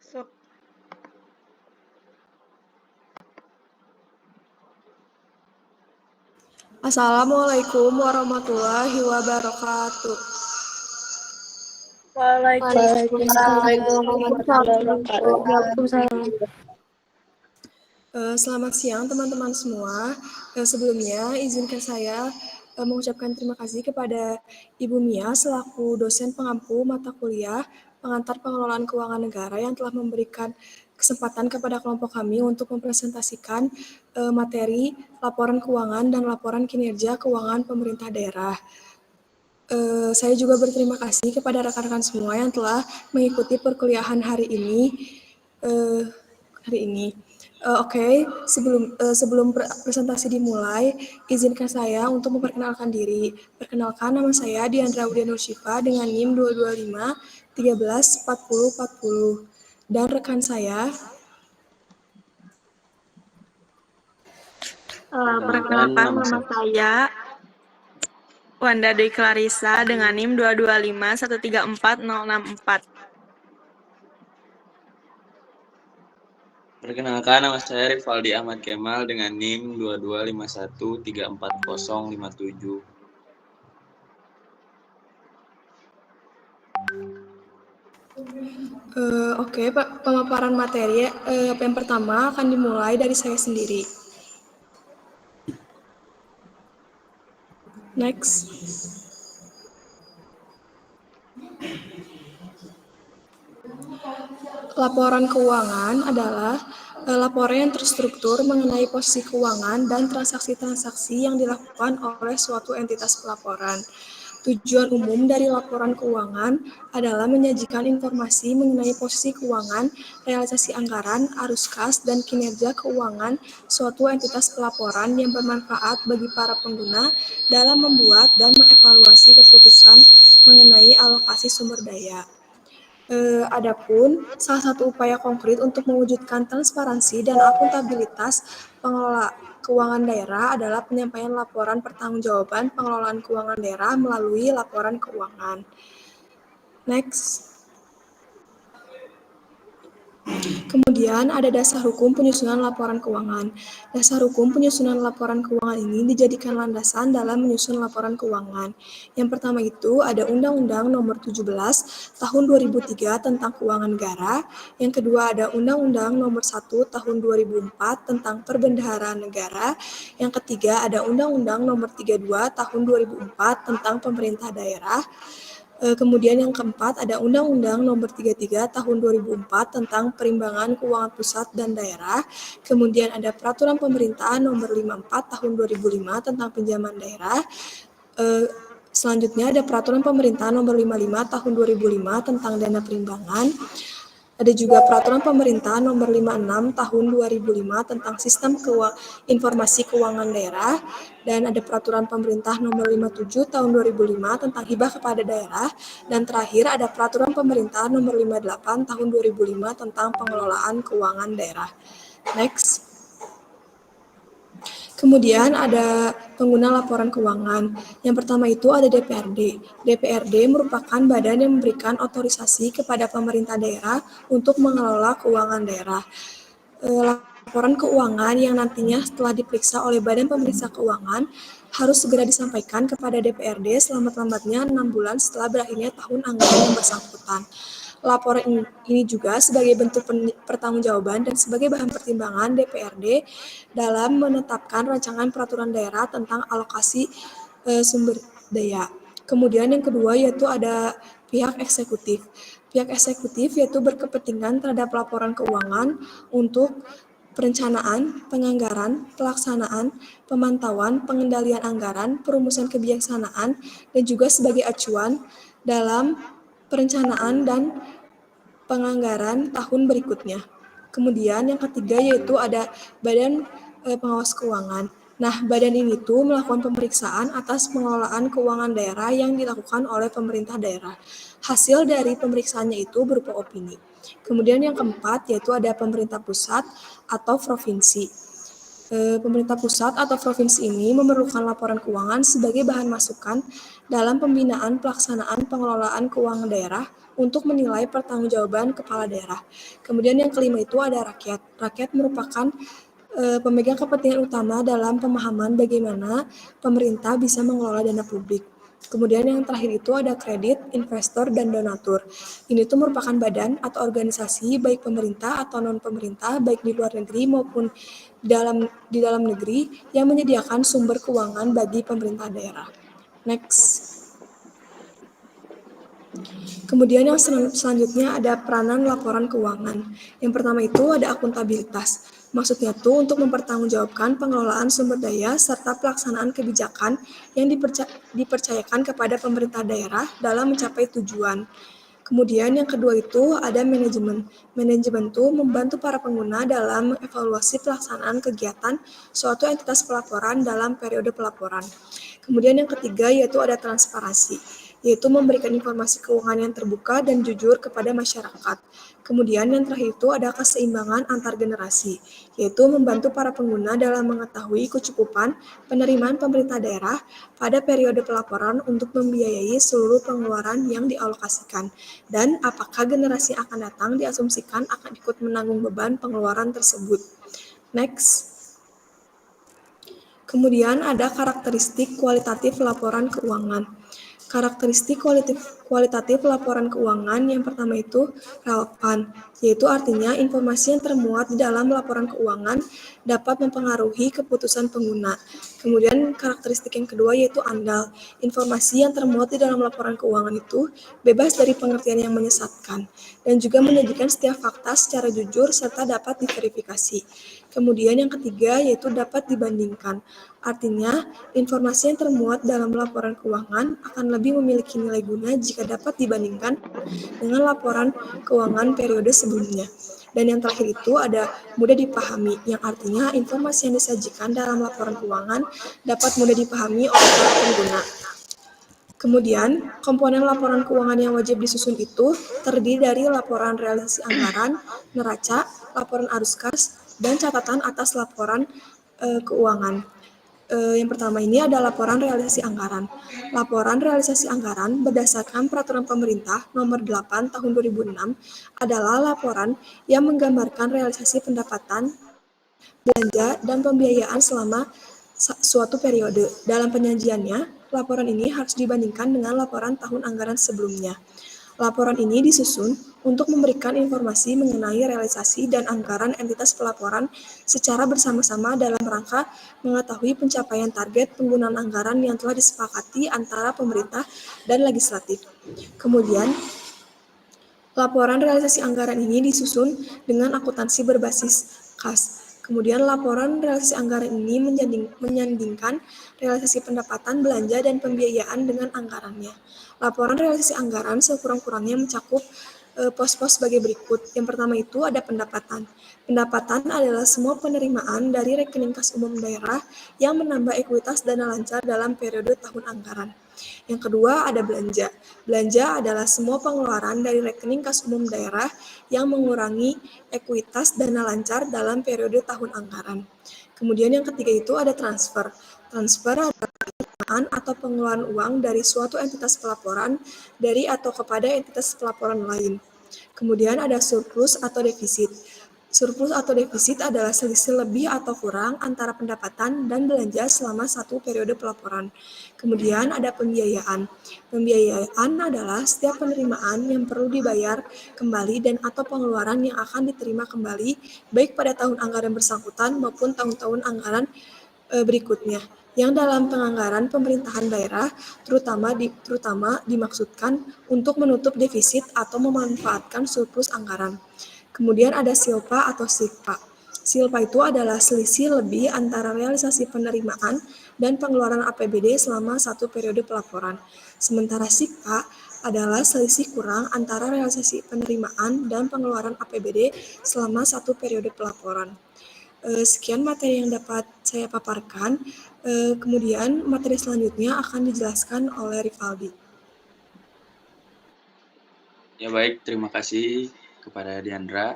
Sok. Assalamualaikum warahmatullahi wabarakatuh. Waalaikumsalam warahmatullahi wabarakatuh. Selamat siang teman-teman semua. Sebelumnya izinkan saya mengucapkan terima kasih kepada Ibu Mia selaku dosen pengampu mata kuliah pengantar pengelolaan keuangan negara yang telah memberikan kesempatan kepada kelompok kami untuk mempresentasikan materi laporan keuangan dan laporan kinerja keuangan pemerintah daerah. Saya juga berterima kasih kepada rekan-rekan semua yang telah mengikuti perkuliahan hari ini. Oke, sebelum presentasi dimulai, izinkan saya untuk memperkenalkan diri. Perkenalkan, nama saya Diandra Udia Nursyifa dengan NIM 225 13 40 40. Dan rekan saya, Perkenalkan, nama saya Wanda Dwi Clarissa dengan NIM 225 134 064. Perkenalkan, nama saya Rivaldi Ahmad Kemal dengan NIM 2251344057. Oke, pemaparan materi yang pertama akan dimulai dari saya sendiri. Next. Laporan keuangan adalah laporan yang terstruktur mengenai posisi keuangan dan transaksi-transaksi yang dilakukan oleh suatu entitas pelaporan. Tujuan umum dari laporan keuangan adalah menyajikan informasi mengenai posisi keuangan, realisasi anggaran, arus kas, dan kinerja keuangan suatu entitas pelaporan yang bermanfaat bagi para pengguna dalam membuat dan mengevaluasi keputusan mengenai alokasi sumber daya. Adapun salah satu upaya konkret untuk mewujudkan transparansi dan akuntabilitas pengelola keuangan daerah adalah penyampaian laporan pertanggungjawaban pengelolaan keuangan daerah melalui laporan keuangan. Next. Kemudian ada dasar hukum penyusunan laporan keuangan. Dasar hukum penyusunan laporan keuangan ini dijadikan landasan dalam menyusun laporan keuangan. Yang pertama itu ada Undang-Undang Nomor 17 Tahun 2003 tentang Keuangan Negara. Yang kedua ada Undang-Undang Nomor 1 Tahun 2004 tentang Perbendaharaan Negara. Yang ketiga ada Undang-Undang Nomor 32 Tahun 2004 tentang Pemerintah Daerah. Kemudian yang keempat ada Undang-Undang Nomor 33 Tahun 2004 tentang Perimbangan Keuangan Pusat dan Daerah. Kemudian ada Peraturan Pemerintah Nomor 54 Tahun 2005 tentang Pinjaman Daerah. Selanjutnya ada Peraturan Pemerintah Nomor 55 Tahun 2005 tentang Dana Perimbangan. Ada juga Peraturan Pemerintah Nomor 56 Tahun 2005 tentang Sistem Informasi Keuangan Daerah, dan ada Peraturan Pemerintah Nomor 57 Tahun 2005 tentang hibah kepada daerah, dan terakhir ada Peraturan Pemerintah Nomor 58 Tahun 2005 tentang pengelolaan keuangan daerah. Next. Kemudian ada pengguna laporan keuangan. Yang pertama itu ada DPRD. DPRD merupakan badan yang memberikan otorisasi kepada pemerintah daerah untuk mengelola keuangan daerah. Laporan keuangan yang nantinya setelah diperiksa oleh Badan Pemeriksa Keuangan harus segera disampaikan kepada DPRD selamat-lambatnya 6 bulan setelah berakhirnya tahun anggaran yang bersangkutan. Laporan ini juga sebagai bentuk pertanggungjawaban dan sebagai bahan pertimbangan DPRD dalam menetapkan rancangan peraturan daerah tentang alokasi sumber daya. Kemudian yang kedua yaitu ada pihak eksekutif. Pihak eksekutif yaitu berkepentingan terhadap laporan keuangan untuk perencanaan, penganggaran, pelaksanaan, pemantauan, pengendalian anggaran, perumusan kebijaksanaan, dan juga sebagai acuan dalam perencanaan dan penganggaran tahun berikutnya. Kemudian yang ketiga yaitu ada Badan Pengawas Keuangan. Nah, badan ini tuh melakukan pemeriksaan atas pengelolaan keuangan daerah yang dilakukan oleh pemerintah daerah. Hasil dari pemeriksaannya itu berupa opini. Kemudian yang keempat yaitu ada pemerintah pusat atau provinsi. Pemerintah pusat atau provinsi ini memerlukan laporan keuangan sebagai bahan masukan dalam pembinaan pelaksanaan pengelolaan keuangan daerah untuk menilai pertanggungjawaban kepala daerah. Kemudian yang kelima itu ada rakyat. Rakyat merupakan pemegang kepentingan utama dalam pemahaman bagaimana pemerintah bisa mengelola dana publik. Kemudian yang terakhir itu ada kredit, investor, dan donatur. Ini tuh merupakan badan atau organisasi baik pemerintah atau non-pemerintah, baik di luar negeri maupun di dalam negeri yang menyediakan sumber keuangan bagi pemerintah daerah. Next. Kemudian yang selanjutnya ada peranan laporan keuangan. Yang pertama itu ada akuntabilitas. Maksudnya tuh untuk mempertanggungjawabkan pengelolaan sumber daya serta pelaksanaan kebijakan yang dipercayakan kepada pemerintah daerah dalam mencapai tujuan. Kemudian yang kedua itu ada manajemen. Manajemen itu membantu para pengguna dalam evaluasi pelaksanaan kegiatan suatu entitas pelaporan dalam periode pelaporan. Kemudian yang ketiga yaitu ada transparansi, yaitu memberikan informasi keuangan yang terbuka dan jujur kepada masyarakat. Kemudian yang terakhir itu ada keseimbangan antar generasi, yaitu membantu para pengguna dalam mengetahui kecukupan penerimaan pemerintah daerah pada periode pelaporan untuk membiayai seluruh pengeluaran yang dialokasikan, dan apakah generasi yang akan datang diasumsikan akan ikut menanggung beban pengeluaran tersebut. Next. Kemudian ada karakteristik kualitatif laporan keuangan. Karakteristik kualitatif laporan keuangan yang pertama itu relevan, yaitu artinya informasi yang termuat di dalam laporan keuangan dapat mempengaruhi keputusan pengguna. Kemudian karakteristik yang kedua yaitu andal. Informasi yang termuat di dalam laporan keuangan itu bebas dari pengertian yang menyesatkan dan juga menyajikan setiap fakta secara jujur serta dapat diverifikasi. Kemudian yang ketiga yaitu dapat dibandingkan. Artinya, informasi yang termuat dalam laporan keuangan akan lebih memiliki nilai guna jika dapat dibandingkan dengan laporan keuangan periode sebelumnya. Dan yang terakhir itu ada mudah dipahami, yang artinya informasi yang disajikan dalam laporan keuangan dapat mudah dipahami oleh para pengguna. Kemudian, komponen laporan keuangan yang wajib disusun itu terdiri dari laporan realisasi anggaran, neraca, laporan arus kas, dan catatan atas laporan keuangan. Yang pertama ini ada laporan realisasi anggaran. Laporan realisasi anggaran berdasarkan Peraturan Pemerintah Nomor 8 Tahun 2006 adalah laporan yang menggambarkan realisasi pendapatan, belanja, dan pembiayaan selama suatu periode. Dalam penyajiannya, laporan ini harus dibandingkan dengan laporan tahun anggaran sebelumnya. Laporan ini disusun untuk memberikan informasi mengenai realisasi dan anggaran entitas pelaporan secara bersama-sama dalam rangka mengetahui pencapaian target penggunaan anggaran yang telah disepakati antara pemerintah dan legislatif. Kemudian, laporan realisasi anggaran ini disusun dengan akuntansi berbasis kas. Kemudian laporan realisasi anggaran ini menyandingkan realisasi pendapatan, belanja, dan pembiayaan dengan anggarannya. Laporan realisasi anggaran sekurang-kurangnya mencakup pos-pos sebagai berikut. Yang pertama itu ada pendapatan. Pendapatan adalah semua penerimaan dari rekening kas umum daerah yang menambah ekuitas dana lancar dalam periode tahun anggaran. Yang kedua ada belanja. Belanja adalah semua pengeluaran dari rekening kas umum daerah yang mengurangi ekuitas dana lancar dalam periode tahun anggaran. Kemudian yang ketiga itu ada transfer. Transfer adalah atau pengeluaran uang dari suatu entitas pelaporan dari atau kepada entitas pelaporan lain. Kemudian ada surplus atau defisit. Surplus atau defisit adalah selisih lebih atau kurang antara pendapatan dan belanja selama satu periode pelaporan. Kemudian ada pembiayaan. Pembiayaan adalah setiap penerimaan yang perlu dibayar kembali dan atau pengeluaran yang akan diterima kembali baik pada tahun anggaran bersangkutan maupun tahun-tahun anggaran berikutnya, yang dalam penganggaran pemerintahan daerah terutama dimaksudkan untuk menutup defisit atau memanfaatkan surplus anggaran. Kemudian ada silpa atau sikpa. Silpa itu adalah selisih lebih antara realisasi penerimaan dan pengeluaran APBD selama satu periode pelaporan. Sementara sikpa adalah selisih kurang antara realisasi penerimaan dan pengeluaran APBD selama satu periode pelaporan. Sekian materi yang dapat saya paparkan. Kemudian materi selanjutnya akan dijelaskan oleh Rivaldi. Ya baik, terima kasih kepada Diandra.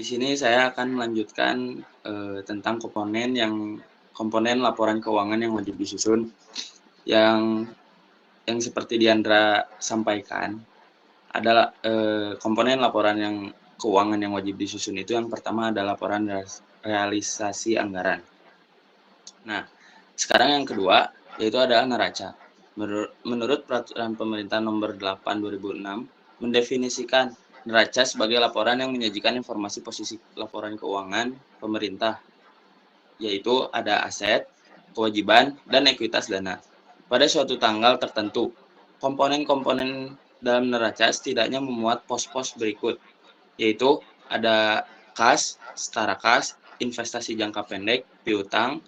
Di sini saya akan melanjutkan tentang komponen laporan keuangan yang wajib disusun. Yang seperti Diandra sampaikan adalah komponen laporan keuangan yang wajib disusun itu yang pertama adalah laporan realisasi anggaran. Nah, sekarang yang kedua yaitu adalah neraca. Menurut Peraturan Pemerintah Nomor 8 2006 mendefinisikan neraca sebagai laporan yang menyajikan informasi posisi laporan keuangan pemerintah, yaitu ada aset, kewajiban, dan ekuitas dana. Pada suatu tanggal tertentu, komponen-komponen dalam neraca setidaknya memuat pos-pos berikut, yaitu ada kas, setara kas, investasi jangka pendek, piutang,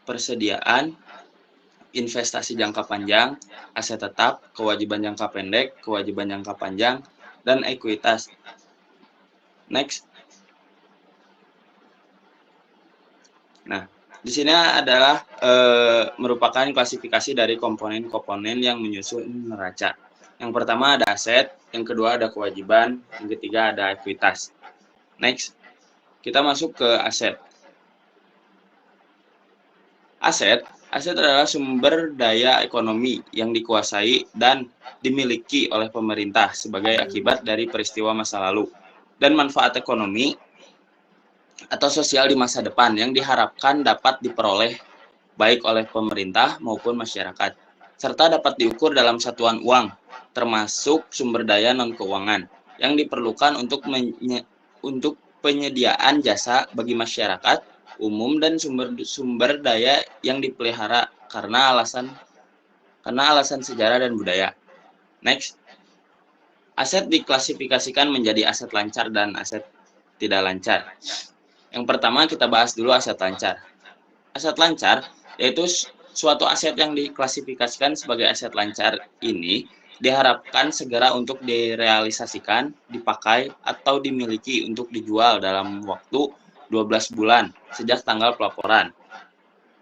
persediaan, investasi jangka panjang, aset tetap, kewajiban jangka pendek, kewajiban jangka panjang, dan ekuitas. Next. Nah, di sini adalah merupakan klasifikasi dari komponen-komponen yang menyusun neraca. Yang pertama ada aset, yang kedua ada kewajiban, yang ketiga ada ekuitas. Next, kita masuk ke aset. Aset adalah sumber daya ekonomi yang dikuasai dan dimiliki oleh pemerintah sebagai akibat dari peristiwa masa lalu dan manfaat ekonomi atau sosial di masa depan yang diharapkan dapat diperoleh baik oleh pemerintah maupun masyarakat, serta dapat diukur dalam satuan uang, termasuk sumber daya non-keuangan yang diperlukan untuk penyediaan jasa bagi masyarakat umum dan sumber daya yang dipelihara karena alasan sejarah dan budaya. Next. Aset diklasifikasikan menjadi aset lancar dan aset tidak lancar. Yang pertama kita bahas dulu aset lancar. Aset lancar yaitu suatu aset yang diklasifikasikan sebagai aset lancar ini diharapkan segera untuk direalisasikan, dipakai, atau dimiliki untuk dijual dalam waktu 12 bulan sejak tanggal pelaporan.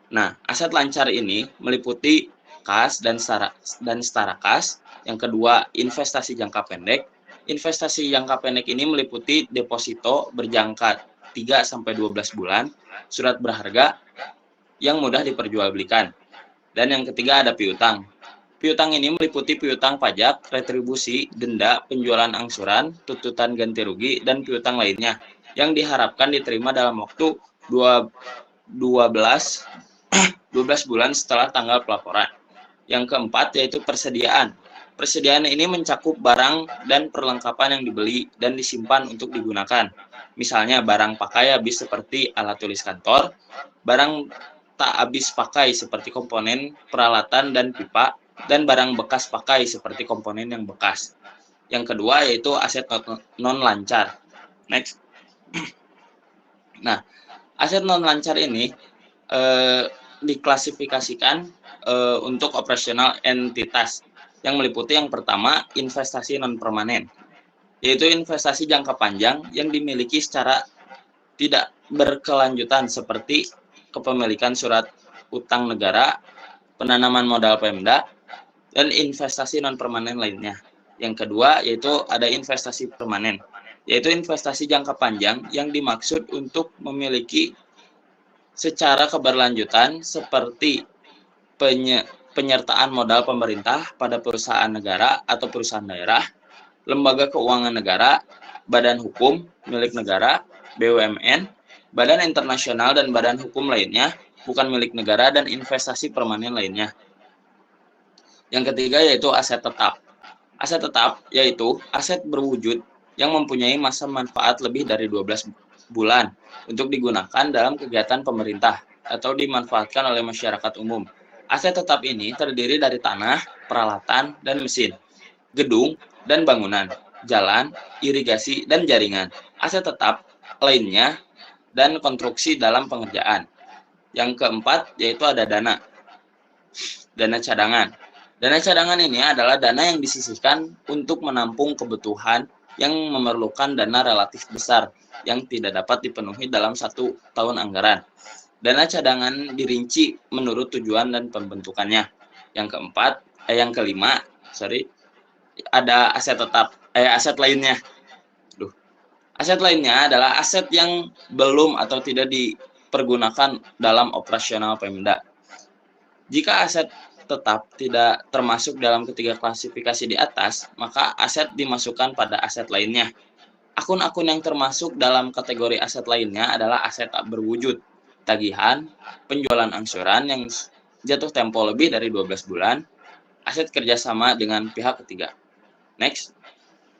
Nah, aset lancar ini meliputi kas dan setara kas. Yang kedua, investasi jangka pendek. Investasi jangka pendek ini meliputi deposito berjangka 3-12 bulan, surat berharga yang mudah diperjualbelikan. Dan yang ketiga ada piutang. Piutang ini meliputi piutang pajak, retribusi, denda, penjualan angsuran, tuntutan ganti rugi, dan piutang lainnya yang diharapkan diterima dalam waktu 12 bulan setelah tanggal pelaporan. Yang keempat yaitu persediaan. Persediaan ini mencakup barang dan perlengkapan yang dibeli dan disimpan untuk digunakan. Misalnya barang pakai habis seperti alat tulis kantor, barang tak habis pakai seperti komponen peralatan dan pipa, dan barang bekas pakai seperti komponen yang bekas. Yang kedua yaitu aset non-lancar. Next. Nah, aset non-lancar ini diklasifikasikan untuk operasional entitas yang meliputi yang pertama investasi non-permanen, yaitu investasi jangka panjang yang dimiliki secara tidak berkelanjutan seperti kepemilikan surat utang negara, penanaman modal Pemda, dan investasi non-permanen lainnya. Yang kedua yaitu ada investasi permanen, yaitu investasi jangka panjang yang dimaksud untuk memiliki secara keberlanjutan seperti penyertaan modal pemerintah pada perusahaan negara atau perusahaan daerah, lembaga keuangan negara, badan hukum milik negara, BUMN, badan internasional dan badan hukum lainnya bukan milik negara, dan investasi permanen lainnya. Yang ketiga yaitu aset tetap. Aset tetap yaitu aset berwujud yang mempunyai masa manfaat lebih dari 12 bulan untuk digunakan dalam kegiatan pemerintah atau dimanfaatkan oleh masyarakat umum. Aset tetap ini terdiri dari tanah, peralatan, dan mesin, gedung, dan bangunan, jalan, irigasi, dan jaringan. Aset tetap lainnya dan konstruksi dalam pengerjaan. Yang keempat yaitu ada dana cadangan. Dana cadangan ini adalah dana yang disisihkan untuk menampung kebutuhan yang memerlukan dana relatif besar yang tidak dapat dipenuhi dalam 1 tahun anggaran. Dana cadangan dirinci menurut tujuan dan pembentukannya. Yang kelima, ada aset tetap, aset lainnya. Aset lainnya adalah aset yang belum atau tidak dipergunakan dalam operasional Pemda. Jika aset tetap tidak termasuk dalam ketiga klasifikasi di atas, maka aset dimasukkan pada aset lainnya. Akun-akun yang termasuk dalam kategori aset lainnya adalah aset tak berwujud, tagihan, penjualan angsuran yang jatuh tempo lebih dari 12 bulan, aset kerjasama dengan pihak ketiga. Next,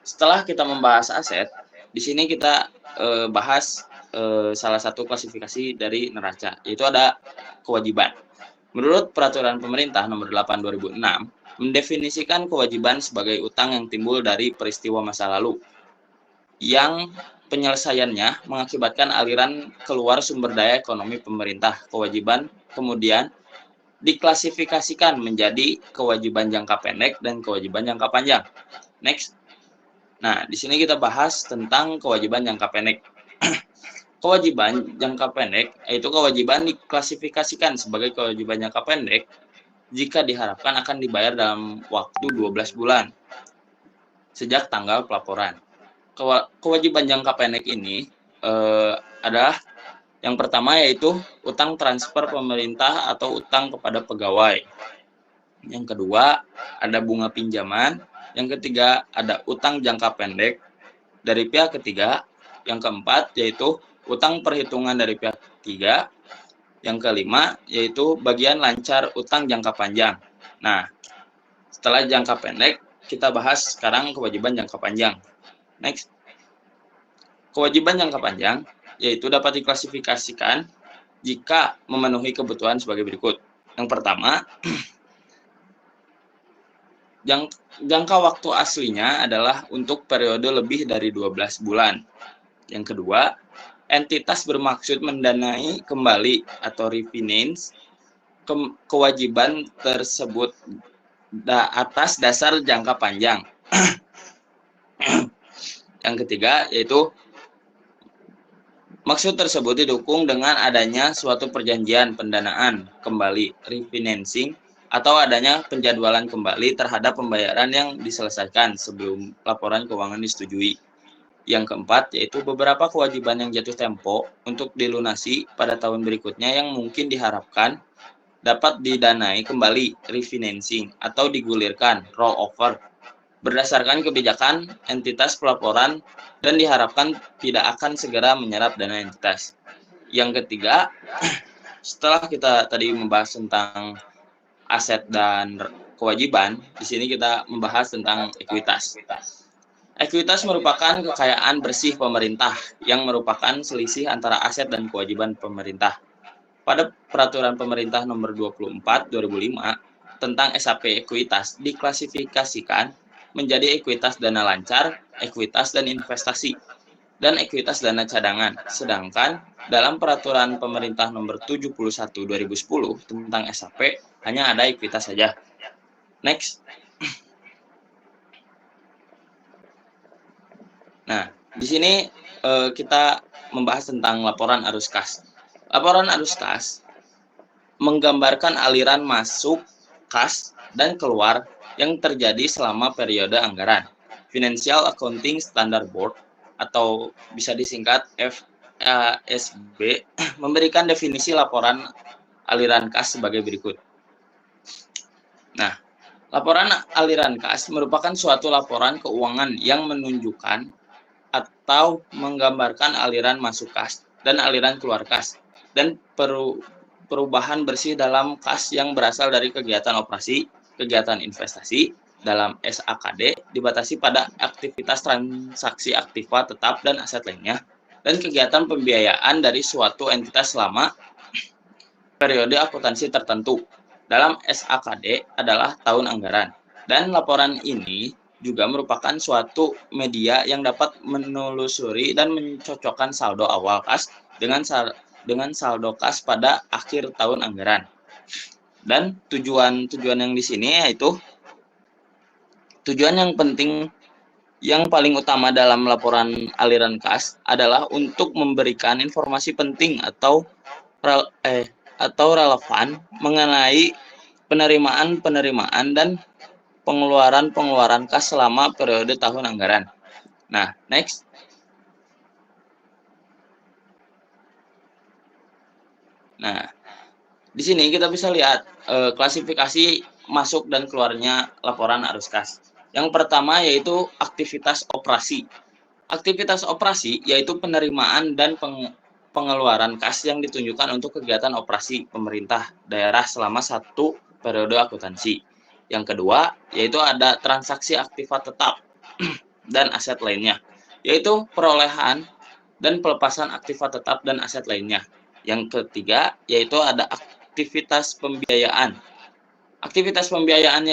setelah kita membahas aset, di sini kita bahas salah satu klasifikasi dari neraca, yaitu ada kewajiban. Menurut Peraturan Pemerintah Nomor 8 2006, mendefinisikan kewajiban sebagai utang yang timbul dari peristiwa masa lalu, yang penyelesaiannya mengakibatkan aliran keluar sumber daya ekonomi pemerintah. Kewajiban kemudian diklasifikasikan menjadi kewajiban jangka pendek dan kewajiban jangka panjang. Next. Nah, di sini kita bahas tentang kewajiban jangka pendek. Kewajiban jangka pendek yaitu kewajiban diklasifikasikan sebagai kewajiban jangka pendek jika diharapkan akan dibayar dalam waktu 12 bulan sejak tanggal pelaporan. Kewajiban jangka pendek ini adalah yang pertama yaitu utang transfer pemerintah atau utang kepada pegawai. Yang kedua ada bunga pinjaman. Yang ketiga ada utang jangka pendek dari pihak ketiga. Yang keempat yaitu utang perhitungan dari pihak ketiga. Yang kelima yaitu bagian lancar utang jangka panjang. Nah, setelah jangka pendek kita bahas sekarang kewajiban jangka panjang. Next. Kewajiban jangka panjang yaitu dapat diklasifikasikan jika memenuhi kebutuhan sebagai berikut. Yang pertama, jangka waktu aslinya adalah untuk periode lebih dari 12 bulan. Yang kedua, entitas bermaksud mendanai kembali atau refinance kewajiban tersebut atas dasar jangka panjang. Yang ketiga yaitu maksud tersebut didukung dengan adanya suatu perjanjian pendanaan kembali refinancing atau adanya penjadwalan kembali terhadap pembayaran yang diselesaikan sebelum laporan keuangan disetujui. Yang keempat yaitu beberapa kewajiban yang jatuh tempo untuk dilunasi pada tahun berikutnya yang mungkin diharapkan dapat didanai kembali refinancing atau digulirkan rollover berdasarkan kebijakan entitas pelaporan dan diharapkan tidak akan segera menyerap dana entitas. Yang ketiga, setelah kita tadi membahas tentang aset dan kewajiban, di sini kita membahas tentang ekuitas. Ekuitas merupakan kekayaan bersih pemerintah yang merupakan selisih antara aset dan kewajiban pemerintah. Pada Peraturan Pemerintah Nomor 24 2005 tentang SAP ekuitas diklasifikasikan menjadi ekuitas dana lancar, ekuitas dan investasi, dan ekuitas dana cadangan. Sedangkan dalam Peraturan Pemerintah Nomor 71 2010 tentang SAP hanya ada ekuitas saja. Next. Nah, di sini kita membahas tentang laporan arus kas. Laporan arus kas menggambarkan aliran masuk kas dan keluar yang terjadi selama periode anggaran. Financial Accounting Standard Board atau bisa disingkat FASB memberikan definisi laporan aliran kas sebagai berikut. Nah, laporan aliran kas merupakan suatu laporan keuangan yang menunjukkan atau menggambarkan aliran masuk kas dan aliran keluar kas dan perubahan bersih dalam kas yang berasal dari kegiatan operasi, kegiatan investasi dalam SAKD dibatasi pada aktivitas transaksi aktiva tetap dan aset lainnya dan kegiatan pembiayaan dari suatu entitas selama periode akuntansi tertentu dalam SAKD adalah tahun anggaran. Dan laporan ini juga merupakan suatu media yang dapat menelusuri dan mencocokkan saldo awal kas dengan saldo kas pada akhir tahun anggaran. Dan tujuan yang di sini yaitu tujuan yang penting yang paling utama dalam laporan aliran kas adalah untuk memberikan informasi penting atau relevan mengenai penerimaan dan pengeluaran kas selama periode tahun anggaran. Nah, next. Nah, di sini kita bisa lihat klasifikasi masuk dan keluarnya laporan arus kas. Yang pertama yaitu aktivitas operasi. Aktivitas operasi yaitu penerimaan dan pengeluaran kas yang ditunjukkan untuk kegiatan operasi pemerintah daerah selama satu periode akuntansi. Yang kedua yaitu ada transaksi aktiva tetap dan aset lainnya, yaitu perolehan dan pelepasan aktiva tetap dan aset lainnya. Yang ketiga yaitu ada aktivitas pembiayaan. Aktivitas pembiayaan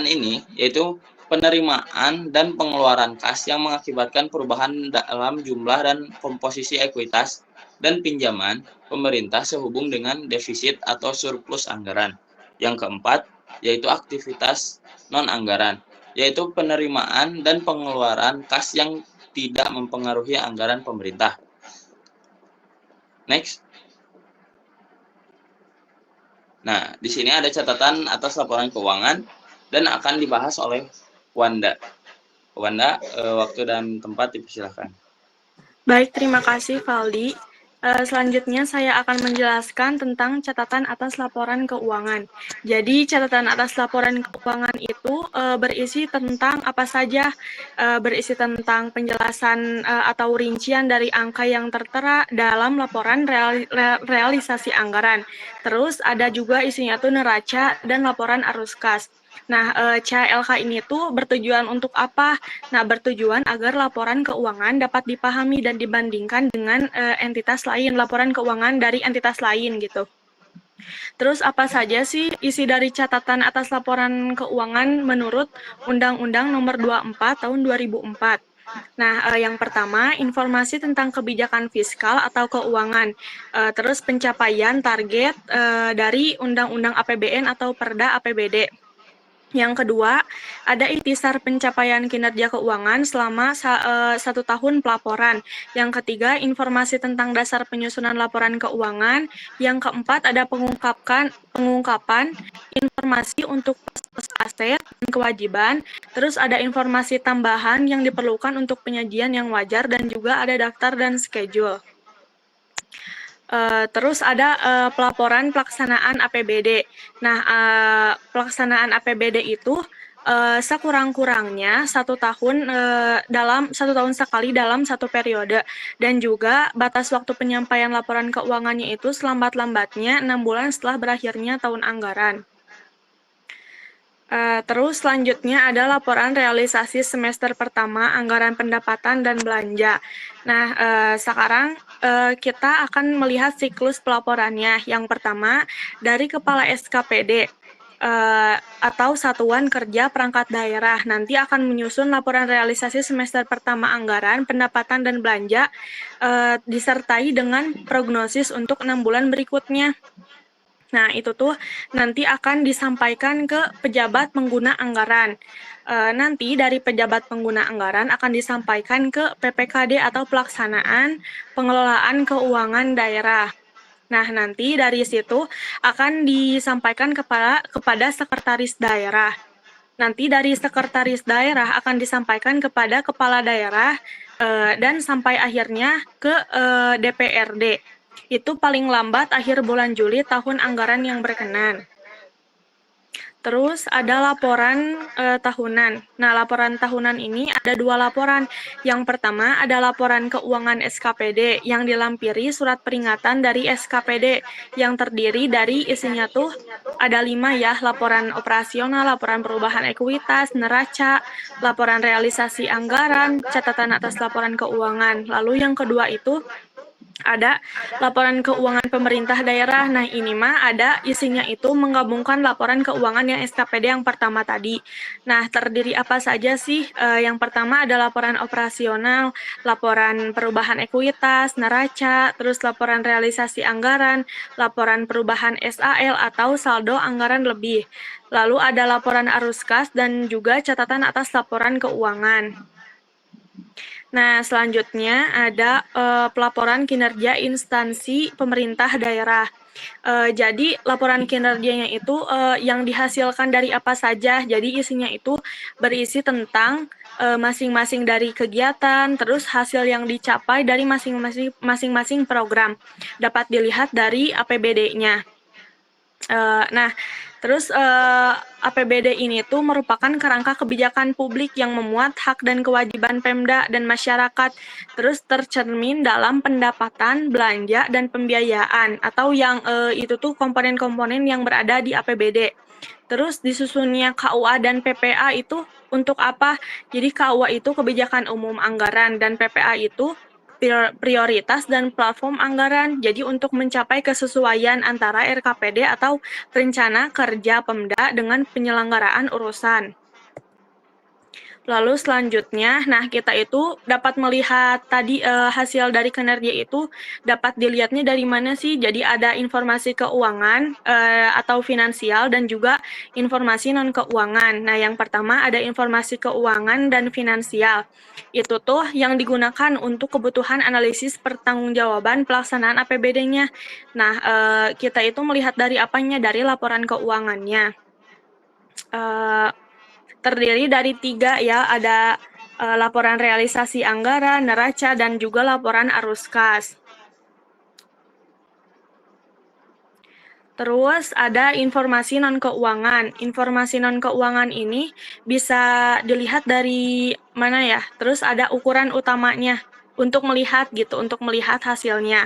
ini yaitu penerimaan dan pengeluaran kas yang mengakibatkan perubahan dalam jumlah dan komposisi ekuitas dan pinjaman pemerintah sehubung dengan defisit atau surplus anggaran. Yang keempat yaitu aktivitas non-anggaran, yaitu penerimaan dan pengeluaran kas yang tidak mempengaruhi anggaran pemerintah. Next. Nah, di sini ada catatan atas laporan keuangan dan akan dibahas oleh Wanda. Wanda, waktu dan tempat dipersilahkan. Baik, terima kasih Valdi. Selanjutnya saya akan menjelaskan tentang catatan atas laporan keuangan. Jadi catatan atas laporan keuangan itu berisi tentang apa saja, berisi tentang penjelasan atau rincian dari angka yang tertera dalam laporan realisasi anggaran. Terus ada juga isinya tuh neraca dan laporan arus kas. Nah, CLK ini tuh bertujuan untuk apa? Nah, bertujuan agar laporan keuangan dapat dipahami dan dibandingkan dengan entitas lain, laporan keuangan dari entitas lain gitu. Terus apa saja sih isi dari catatan atas laporan keuangan menurut Undang-Undang Nomor 24 Tahun 2004? Nah, yang pertama, informasi tentang kebijakan fiskal atau keuangan, terus pencapaian target dari Undang-Undang APBN atau Perda APBD. Yang kedua, ada ikhtisar pencapaian kinerja keuangan selama 1 tahun pelaporan. Yang ketiga, informasi tentang dasar penyusunan laporan keuangan. Yang keempat, ada pengungkapan informasi untuk pos aset dan kewajiban. Terus ada informasi tambahan yang diperlukan untuk penyajian yang wajar dan juga ada daftar dan schedule. Terus ada pelaporan pelaksanaan APBD. Nah, pelaksanaan APBD itu sekurang-kurangnya 1 tahun dalam 1 tahun sekali dalam 1 periode, dan juga batas waktu penyampaian laporan keuangannya itu selambat-lambatnya 6 bulan setelah berakhirnya tahun anggaran. Terus selanjutnya ada laporan realisasi semester pertama anggaran pendapatan dan belanja. Nah, sekarang kita akan melihat siklus pelaporannya. Yang pertama, dari Kepala SKPD atau Satuan Kerja Perangkat Daerah nanti akan menyusun laporan realisasi semester pertama anggaran, pendapatan, dan belanja disertai dengan prognosis untuk 6 bulan berikutnya. Nah, itu tuh nanti akan disampaikan ke pejabat pengguna anggaran. Nanti dari pejabat pengguna anggaran akan disampaikan ke PPKD atau Pelaksanaan Pengelolaan Keuangan Daerah. Nah, nanti dari situ akan disampaikan kepada sekretaris daerah. Nanti dari sekretaris daerah akan disampaikan kepada kepala daerah dan sampai akhirnya ke DPRD. Itu paling lambat akhir bulan Juli tahun anggaran yang berkenan. Terus ada laporan tahunan. Nah, laporan tahunan ini ada 2 laporan. Yang pertama ada laporan keuangan SKPD yang dilampiri surat peringatan dari SKPD yang terdiri dari isinya tuh ada 5 ya, laporan operasional, laporan perubahan ekuitas, neraca, laporan realisasi anggaran, catatan atas laporan keuangan. Lalu yang kedua itu ada laporan keuangan pemerintah daerah. Nah, ini mah ada isinya itu menggabungkan laporan keuangan yang SKPD yang pertama tadi. Nah, terdiri apa saja sih? Yang pertama ada laporan operasional, laporan perubahan ekuitas, neraca, terus laporan realisasi anggaran, laporan perubahan SAL atau saldo anggaran lebih. Lalu ada laporan arus kas dan juga catatan atas laporan keuangan. Nah, selanjutnya ada pelaporan kinerja instansi pemerintah daerah. Jadi laporan kinerjanya itu yang dihasilkan dari apa saja. Jadi isinya itu berisi tentang masing-masing dari kegiatan, terus hasil yang dicapai dari masing-masing program. Dapat dilihat dari APBD-nya. Nah, terus APBD ini tuh merupakan kerangka kebijakan publik yang memuat hak dan kewajiban Pemda dan masyarakat, terus tercermin dalam pendapatan, belanja, dan pembiayaan, atau yang itu tuh komponen-komponen yang berada di APBD. Terus disusunnya KUA dan PPA itu untuk apa? Jadi KUA itu kebijakan umum anggaran dan PPA itu prioritas dan platform anggaran. Jadi untuk mencapai kesesuaian antara RKPD atau rencana kerja Pemda dengan penyelenggaraan urusan. Lalu selanjutnya, nah kita itu dapat melihat tadi hasil dari kinerja itu dapat dilihatnya dari mana sih? Jadi ada informasi keuangan atau finansial dan juga informasi non keuangan. Nah yang pertama ada informasi keuangan dan finansial. Itu tuh yang digunakan untuk kebutuhan analisis pertanggungjawaban pelaksanaan APBD-nya. Nah kita itu melihat dari apanya? Dari laporan keuangannya. Terdiri dari 3 ya, ada laporan realisasi anggaran, neraca, dan juga laporan arus kas. Terus ada informasi non-keuangan. Informasi non-keuangan ini bisa dilihat dari mana ya? Terus ada ukuran utamanya untuk melihat gitu, untuk melihat hasilnya.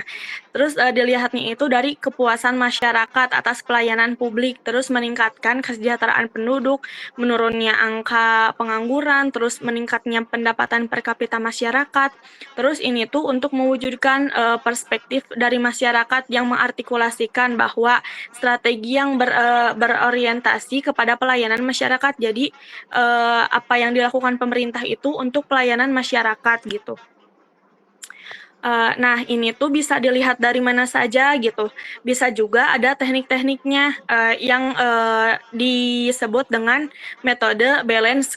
Terus dilihatnya itu dari kepuasan masyarakat atas pelayanan publik, terus meningkatkan kesejahteraan penduduk, menurunnya angka pengangguran, terus meningkatnya pendapatan per kapita masyarakat. Terus ini tuh untuk mewujudkan perspektif dari masyarakat yang mengartikulasikan bahwa strategi yang berorientasi kepada pelayanan masyarakat. Jadi apa yang dilakukan pemerintah itu untuk pelayanan masyarakat gitu. Nah, ini tuh bisa dilihat dari mana saja gitu. Bisa juga ada teknik-tekniknya yang disebut dengan metode balance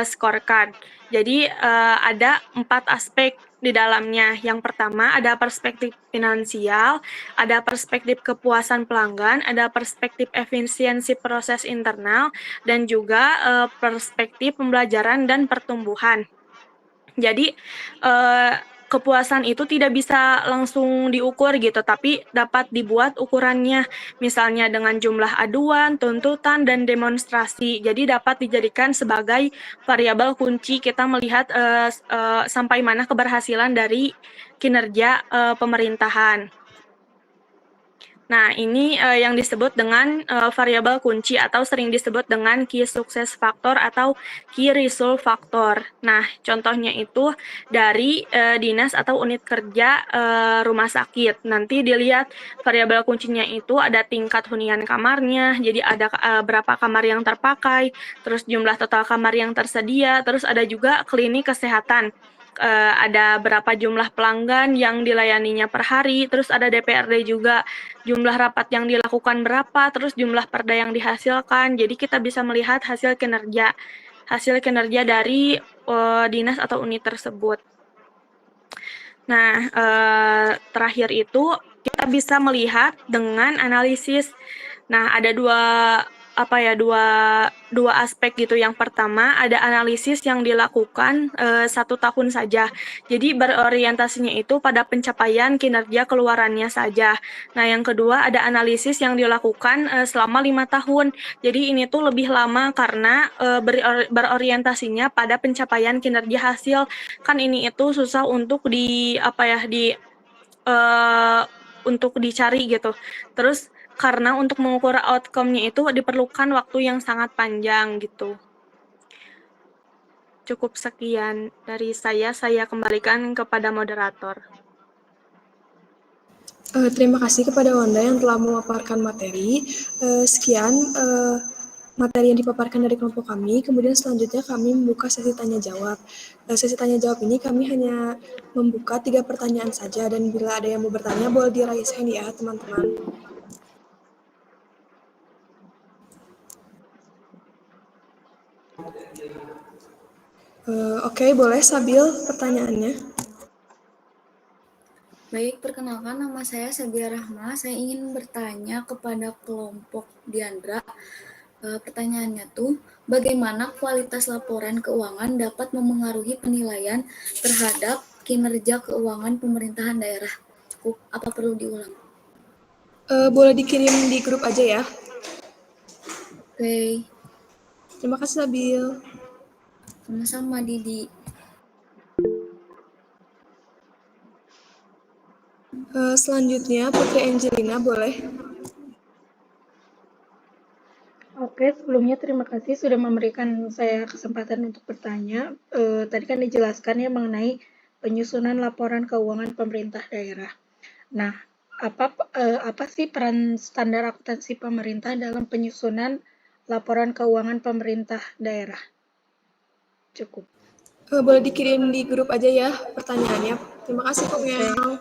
scorecard. Jadi ada 4 aspek di dalamnya. Yang pertama ada perspektif finansial, ada perspektif kepuasan pelanggan, ada perspektif efisiensi proses internal, dan juga perspektif pembelajaran dan pertumbuhan. Jadi kepuasan itu tidak bisa langsung diukur gitu, tapi dapat dibuat ukurannya, misalnya dengan jumlah aduan, tuntutan, dan demonstrasi. Jadi dapat dijadikan sebagai variabel kunci kita melihat sampai mana keberhasilan dari kinerja pemerintahan. Nah, ini yang disebut dengan variabel kunci atau sering disebut dengan key success factor atau key result factor. Nah, contohnya itu dari dinas atau unit kerja rumah sakit. Nanti dilihat variabel kuncinya itu ada tingkat hunian kamarnya, jadi ada berapa kamar yang terpakai, terus jumlah total kamar yang tersedia, terus ada juga klinik kesehatan. Ada berapa jumlah pelanggan yang dilayaninya per hari, terus ada DPRD juga, jumlah rapat yang dilakukan berapa, terus jumlah perda yang dihasilkan. Jadi kita bisa melihat hasil kinerja dari dinas atau unit tersebut. Nah, terakhir itu kita bisa melihat dengan analisis. Nah, ada dua aspek gitu. Yang pertama ada analisis yang dilakukan 1 tahun saja. Jadi berorientasinya itu pada pencapaian kinerja keluarannya saja. Nah, yang kedua ada analisis yang dilakukan selama 5 tahun. Jadi ini tuh lebih lama karena berorientasinya pada pencapaian kinerja hasil. Kan ini itu susah untuk untuk dicari gitu. Terus karena untuk mengukur outcome-nya itu diperlukan waktu yang sangat panjang gitu. Cukup sekian dari saya kembalikan kepada moderator. Terima kasih kepada Wanda yang telah memaparkan materi. Sekian materi yang dipaparkan dari kelompok kami. Kemudian selanjutnya kami membuka sesi tanya jawab. Sesi tanya jawab ini kami hanya membuka 3 pertanyaan saja, dan bila ada yang mau bertanya boleh di-raise hand ya teman-teman. Oke, boleh Sabil pertanyaannya. Baik, perkenalkan nama saya Sabia Rahma. Saya ingin bertanya kepada kelompok Diandra. Pertanyaannya tuh, bagaimana kualitas laporan keuangan dapat memengaruhi penilaian terhadap kinerja keuangan pemerintahan daerah? Cukup, apa perlu diulang? Boleh dikirim di grup aja ya. Oke, Terima kasih Sabil. sama-sama Didi. Selanjutnya Putri Angelina boleh. Oke, sebelumnya terima kasih sudah memberikan saya kesempatan untuk bertanya. Tadi kan dijelaskan ya mengenai penyusunan laporan keuangan pemerintah daerah. Nah, apa sih peran standar akuntansi pemerintah dalam penyusunan laporan keuangan pemerintah daerah? Cukup. Boleh dikirim di grup aja ya pertanyaannya. Terima kasih Kok Oke, Mel.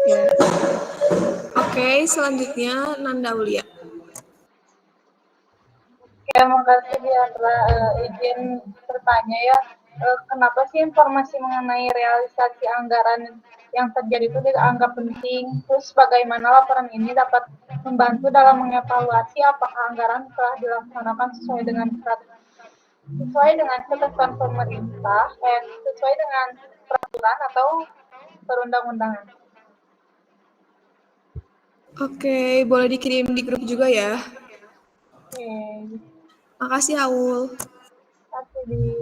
ya. Oke, selanjutnya Nanda Ulia. Ya, makasih Diandra. Izin bertanya ya, kenapa sih informasi mengenai realisasi anggaran yang terjadi itu dianggap penting? Terus bagaimana laporan ini dapat membantu dalam mengevaluasi apakah anggaran telah dilaksanakan sesuai dengan ketentuan pemerintah, sesuai dengan peraturan atau perundang-undangan? Oke, boleh dikirim di grup juga ya. Oke, Makasih Aul. kasih di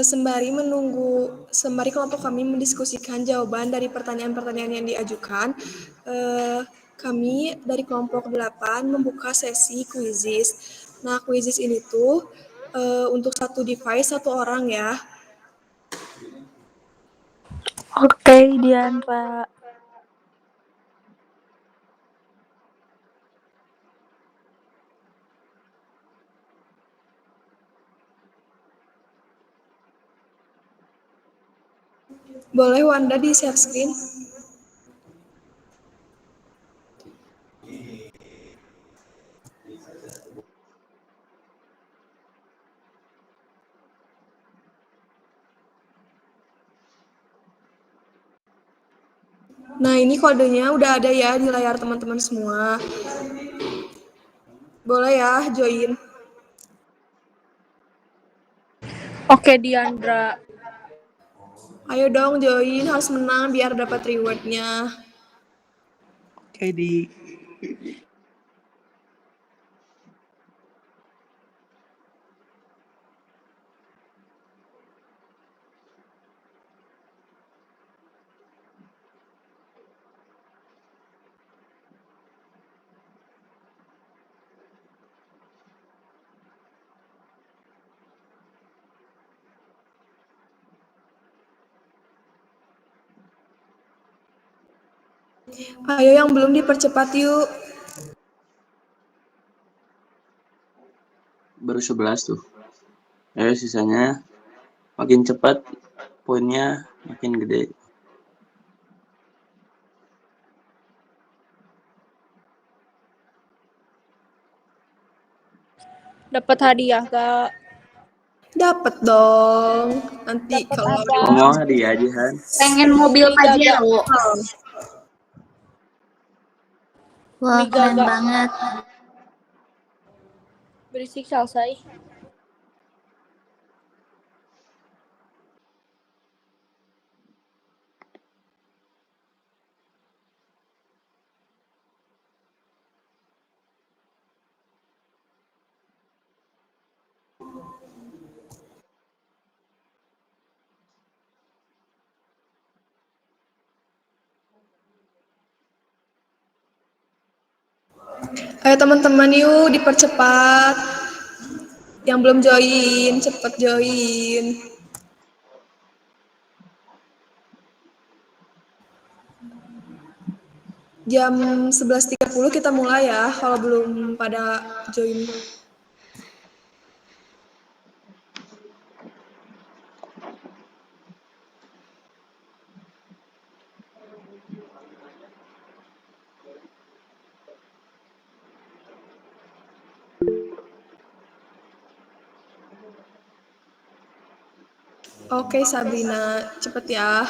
Sembari kelompok kami mendiskusikan jawaban dari pertanyaan-pertanyaan yang diajukan, kami dari kelompok 8 membuka sesi kuisis. Nah, kuisis ini tuh untuk satu device, satu orang ya. Oke, Diandra. Boleh Wanda di share screen? Nah, ini kodenya udah ada ya di layar teman-teman semua. Boleh ya join. Oke, Diandra. Ayo dong join, harus menang biar dapat rewardnya. Oke, di Ayo yang belum dipercepat yuk. Baru 11 tuh. Ayo sisanya makin cepat poinnya makin gede. Dapat hadiah gak? Dapat dong. Nanti Dapat kalau apa? Ngomong hadiah aja Han. pengen mobil Beli Gaga. Pajero. Wah, Beli keren Gaga. banget. Berisik selesai. ayo teman-teman yuk dipercepat. Yang belum join, cepet join. Jam 11.30 kita mulai ya, kalau belum pada join. Oke, Sabrina, cepet ya.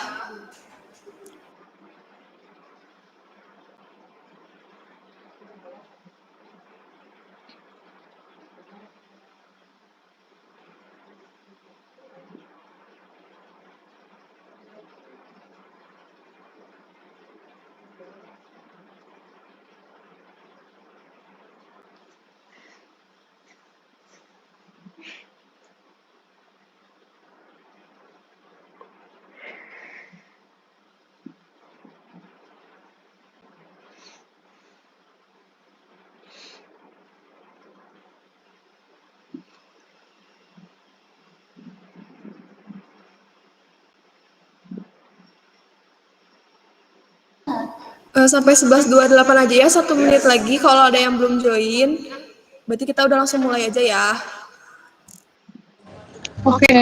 Sampai 11.28 aja ya, 1 menit lagi. Kalau ada yang belum join, berarti kita udah langsung mulai aja ya. Oke.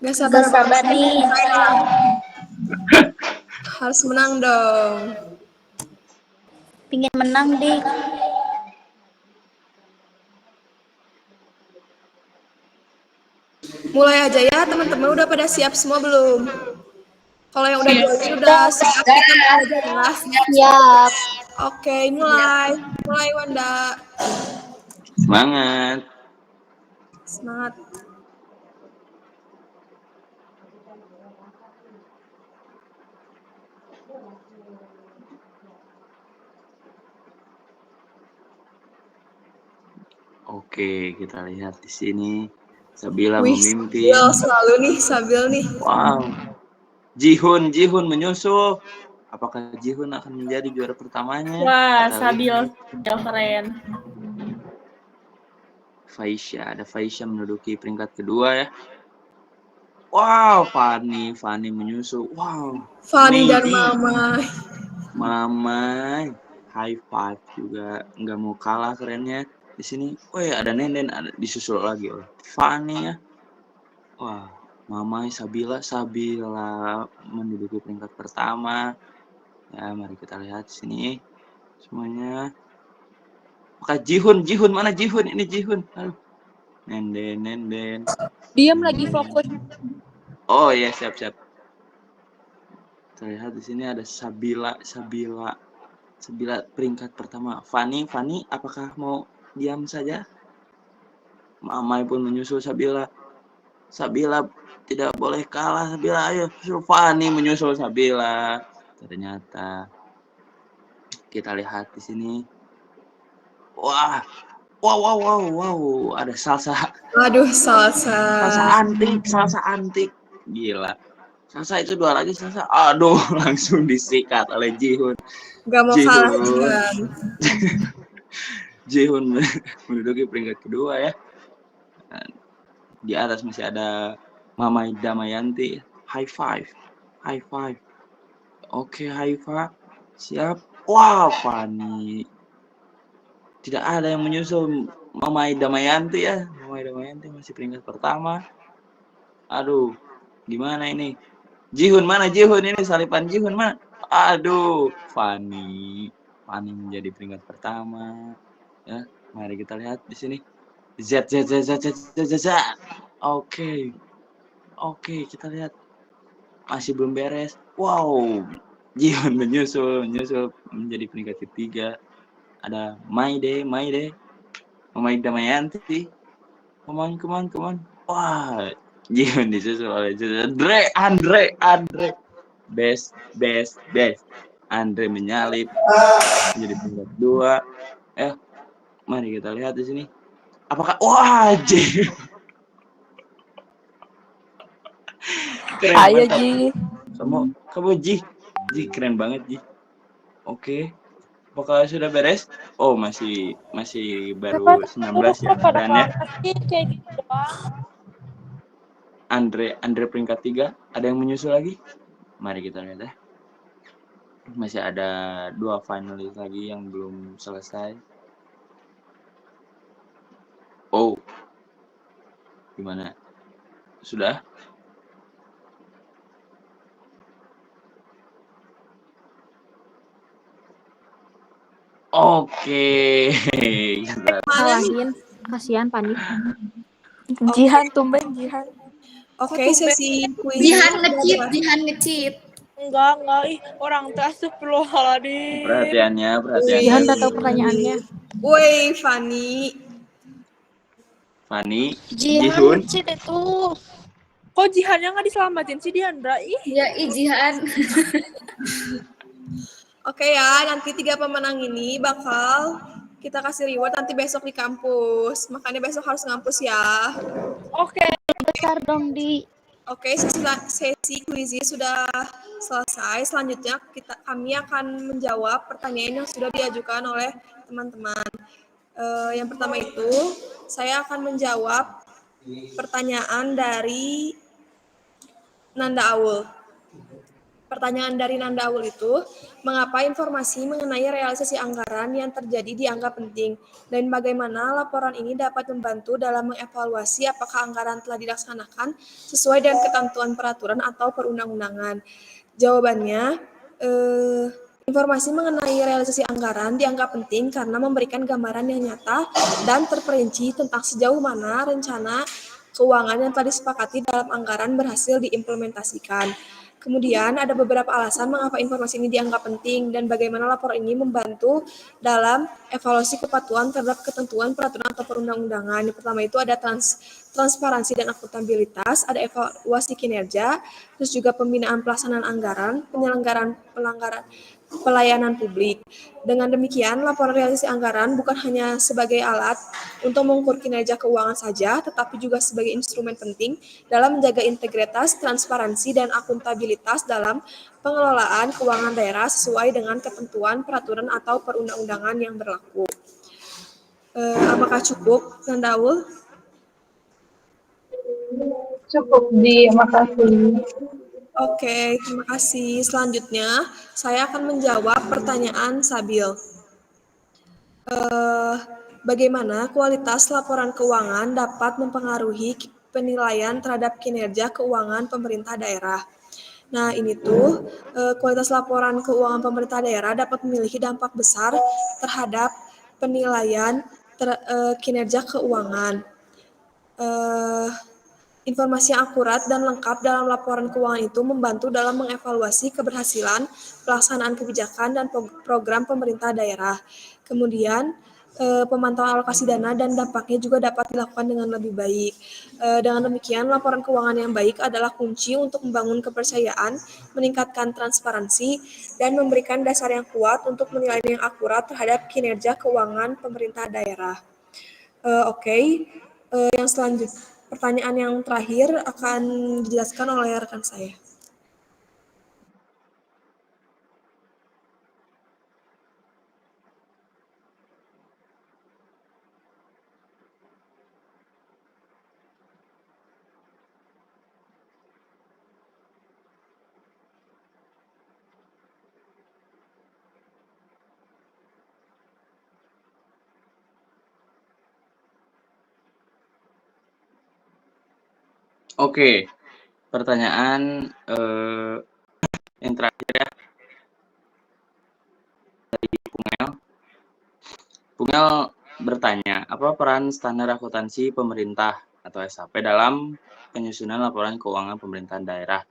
Gak sabar, Gak sabar nih. Harus menang dong. Pingin menang, Dik. Mulai aja ya, teman-teman. Udah pada siap semua belum? Kalau yang udah join udah siap, kita mulai aja ya. Siap. Oke, mulai. Mulai, Wanda. Semangat. Semangat. Oke, kita lihat di sini. Sabila Wih, memimpin. Sabil selalu nih, Sabil nih. Wow. Jihun menyusul. Apakah Jihun akan menjadi juara pertamanya? Wah, Kita Sabil lihat. keren. Ada Faisya menduduki peringkat kedua ya. Wow, Fani menyusul. Wow. Fani dan Maybe. Mama. High five juga nggak mau kalah kerennya di sini. Oh ya, ada Nenden, ada disusul lagi oleh Fani ya. Wah, Mamai Sabila menduduki peringkat pertama. Ya, mari kita lihat di sini semuanya. Maka Jihun mana Jihun? Ini Jihun. Aduh. Nenden. Diam lagi fokus. Oh ya, siap. Kita lihat di sini ada Sabila peringkat pertama. Fani, apakah mau diam saja? Mamai pun menyusul Sabila tidak boleh kalah. Sabila, ayo. Fani menyusul Sabila. Ternyata kita lihat di sini. Wow. Ada salsa. Aduh, salsa. Salsa antik. Gila. Salsa itu 2 lagi salsa. Aduh, langsung disikat oleh Jihun. Gak mau kalah, Jihan. Jihun menduduki peringkat kedua ya. Di atas masih ada Mamai Damayanti. High five. Oke, high five. Siap. Wow, Fani. Tidak ada yang menyusul Mamai Damayanti ya. Mamai Damayanti masih peringkat pertama. Aduh, gimana ini? Jihun mana Jihun ini? Salipan Jihun mana? Aduh, Fani menjadi peringkat pertama. Ya, mari kita lihat di sini. Z. Oke, kita lihat. Masih belum beres. Wow, Jihun menyusul menjadi peringkat ketiga. Ada Maide, Mamai Damayanti. Come on. Wah, Jihun disusul oleh Andre. Best. Andre menyalip menjadi peringkat 2. Mari kita lihat di sini. Apakah Jihun. Keren. Ayo, mantap. Ji. Kamu Ji keren banget Ji. Oke. Apakah sudah beres? Oh, masih baru 19 ya keadaannya. Kayak gitu doang. Andre peringkat 3. Ada yang menyusul lagi? Mari kita lihat ya. Masih ada 2 finalis lagi yang belum selesai. Oh. Gimana? Sudah? Oke. Salahin. Kasihan Pandi. Jihan, tumben Jihan. Oke, sesi kuis Jihan sudah ngecit, berakhir. Jihan ngecit. Enggak, ih orang teh astagfirullahaladzim. Perhatiannya. Jihan udah tahu pertanyaannya. Woi, Fani. Jihan Jihun. ngecit itu. Kok Jihannya nggak diselamatin sih Diandra? Ya, Jihan. Oke ya, nanti 3 pemenang ini bakal kita kasih reward nanti besok di kampus. Makanya besok harus ngampus ya. Oke, besar dong di. Oke, sesi kuisi sudah selesai. Selanjutnya kami akan menjawab pertanyaan yang sudah diajukan oleh teman-teman. Yang pertama itu, saya akan menjawab pertanyaan dari Nanda Aul. Pertanyaan dari Nanda Aul itu, mengapa informasi mengenai realisasi anggaran yang terjadi dianggap penting, dan bagaimana laporan ini dapat membantu dalam mengevaluasi apakah anggaran telah dilaksanakan sesuai dengan ketentuan peraturan atau perundang-undangan. Jawabannya, informasi mengenai realisasi anggaran dianggap penting karena memberikan gambaran yang nyata dan terperinci tentang sejauh mana rencana keuangan yang telah disepakati dalam anggaran berhasil diimplementasikan. Kemudian ada beberapa alasan mengapa informasi ini dianggap penting dan bagaimana laporan ini membantu dalam evaluasi kepatuhan terhadap ketentuan peraturan atau perundang-undangan. Yang pertama itu ada transparansi dan akuntabilitas, ada evaluasi kinerja, terus juga pembinaan pelaksanaan anggaran, penyelenggaraan pelayanan publik. Dengan demikian, laporan realisasi anggaran bukan hanya sebagai alat untuk mengukur kinerja keuangan saja, tetapi juga sebagai instrumen penting dalam menjaga integritas, transparansi, dan akuntabilitas dalam pengelolaan keuangan daerah sesuai dengan ketentuan, peraturan, atau perundang-undangan yang berlaku. Apakah cukup, Nandaul? Cukup di, makasih. Oke, terima kasih. Selanjutnya, saya akan menjawab pertanyaan Sabil. Bagaimana kualitas laporan keuangan dapat mempengaruhi penilaian terhadap kinerja keuangan pemerintah daerah? Nah, ini tuh kualitas laporan keuangan pemerintah daerah dapat memiliki dampak besar terhadap penilaian kinerja keuangan. Informasi yang akurat dan lengkap dalam laporan keuangan itu membantu dalam mengevaluasi keberhasilan pelaksanaan kebijakan dan program pemerintah daerah. Kemudian, pemantauan alokasi dana dan dampaknya juga dapat dilakukan dengan lebih baik. Dengan demikian, laporan keuangan yang baik adalah kunci untuk membangun kepercayaan, meningkatkan transparansi, dan memberikan dasar yang kuat untuk menilai yang akurat terhadap kinerja keuangan pemerintah daerah. Oke. Yang selanjutnya, pertanyaan yang terakhir akan dijelaskan oleh rekan saya. Oke, pertanyaan yang terakhir ya dari Pungel. Pungel bertanya, apa peran standar akuntansi pemerintah atau SAP dalam penyusunan laporan keuangan pemerintahan daerah?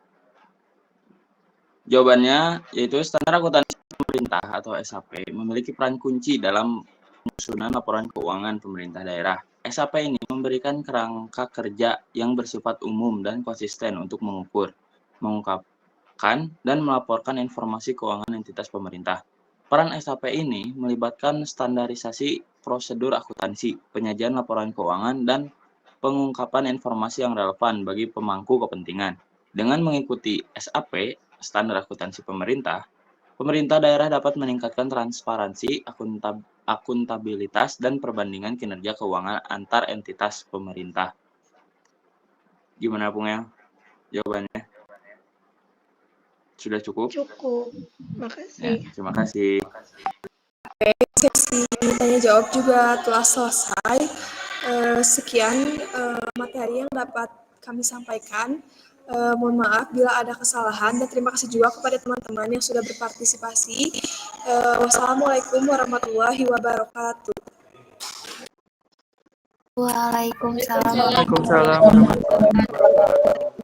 Jawabannya yaitu standar akuntansi pemerintah atau SAP memiliki peran kunci dalam penyusunan laporan keuangan pemerintah daerah. SAP ini memberikan kerangka kerja yang bersifat umum dan konsisten untuk mengukur, mengungkapkan, dan melaporkan informasi keuangan entitas pemerintah. Peran SAP ini melibatkan standarisasi prosedur akuntansi, penyajian laporan keuangan, dan pengungkapan informasi yang relevan bagi pemangku kepentingan. Dengan mengikuti SAP, standar akuntansi pemerintah, pemerintah daerah dapat meningkatkan transparansi, akuntabilitas, dan perbandingan kinerja keuangan antar entitas pemerintah. Gimana, Pungel? Jawabannya? Sudah cukup? Cukup. Ya, Makasih. terima kasih. Oke, sesi tanya jawab juga telah selesai. Sekian materi yang dapat kami sampaikan. Mohon maaf bila ada kesalahan dan terima kasih juga kepada teman-teman yang sudah berpartisipasi. Wassalamualaikum warahmatullahi wabarakatuh. Waalaikumsalam. Waalaikumsalam warahmatullahi wabarakatuh.